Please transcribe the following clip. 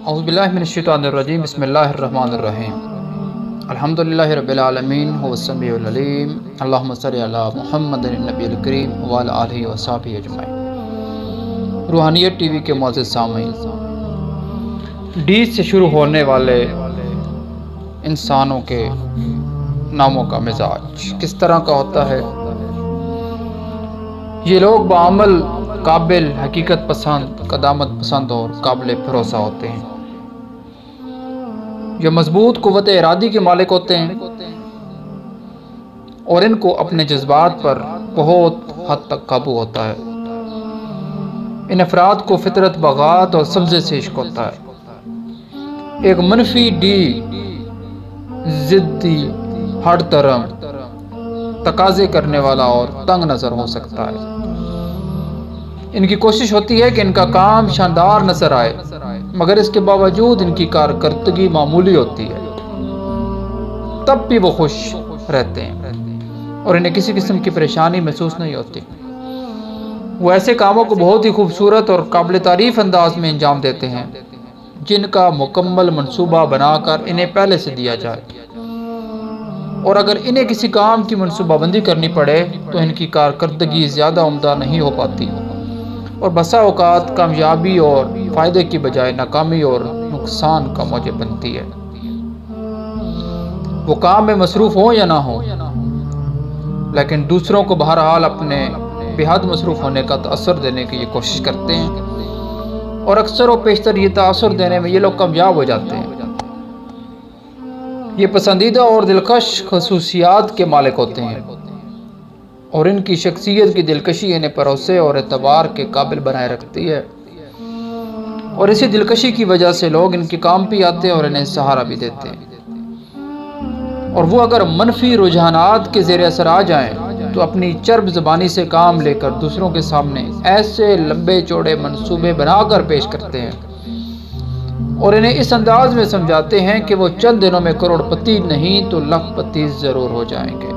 اعوذ باللہ من الشیطان الرجیم بسم اللہ الرحمن الرحیم الحمدللہ رب العالمین هو السمیع العلیم اللہم صلی علی محمد النبی الکریم وعلی آلہ وصحبہ اجمعین۔ روحانیت ٹی وی کے معزز سامعین، ڈی سے شروع ہونے والے انسانوں کے ناموں کا مزاج کس طرح کا ہوتا ہے؟ یہ لوگ بعمل قابل، حقیقت پسند، قدامت پسند اور قابل بھروسہ ہوتے ہیں۔ یہ مضبوط قوت ارادی کے مالک ہوتے ہیں اور ان کو اپنے جذبات پر بہت حد تک قابو ہوتا ہے۔ ان افراد کو فطرت بغات اور سبزے سے عشق ہوتا ہے۔ ایک منفی ڈی ضدی، ہر طرح تقاضے کرنے والا اور تنگ نظر ہو سکتا ہے۔ ان کی کوشش ہوتی ہے کہ ان کا کام شاندار نظر آئے، مگر اس کے باوجود ان کی کارکردگی معمولی ہوتی ہے، تب بھی وہ خوش رہتے ہیں اور انہیں کسی قسم کی پریشانی محسوس نہیں ہوتی۔ وہ ایسے کاموں کو بہت ہی خوبصورت اور قابل تعریف انداز میں انجام دیتے ہیں جن کا مکمل منصوبہ بنا کر انہیں پہلے سے دیا جائے، اور اگر انہیں کسی کام کی منصوبہ بندی کرنی پڑے تو ان کی کارکردگی زیادہ عمدہ نہیں ہو پاتی اور بسا اوقات کامیابی اور فائدے کی بجائے ناکامی اور نقصان کا موجب بنتی ہے۔ وہ کام میں مصروف ہوں یا نہ ہوں، لیکن دوسروں کو بہرحال اپنے بے حد مصروف ہونے کا تأثر دینے کی یہ کوشش کرتے ہیں، اور اکثر و بیشتر یہ تأثر دینے میں یہ لوگ کامیاب ہو جاتے ہیں۔ یہ پسندیدہ اور دلکش خصوصیات کے مالک ہوتے ہیں اور ان کی شخصیت کی دلکشی انہیں بھروسے اور اعتبار کے قابل بنائے رکھتی ہے، اور اسی دلکشی کی وجہ سے لوگ ان کے کام بھی آتے ہیں اور انہیں سہارا بھی دیتے ہیں۔ اور وہ اگر منفی رجحانات کے زیر اثر آ جائیں تو اپنی چرب زبانی سے کام لے کر دوسروں کے سامنے ایسے لمبے چوڑے منصوبے بنا کر پیش کرتے ہیں اور انہیں اس انداز میں سمجھاتے ہیں کہ وہ چند دنوں میں کروڑ پتی نہیں تو لاکھ پتی ضرور ہو جائیں گے۔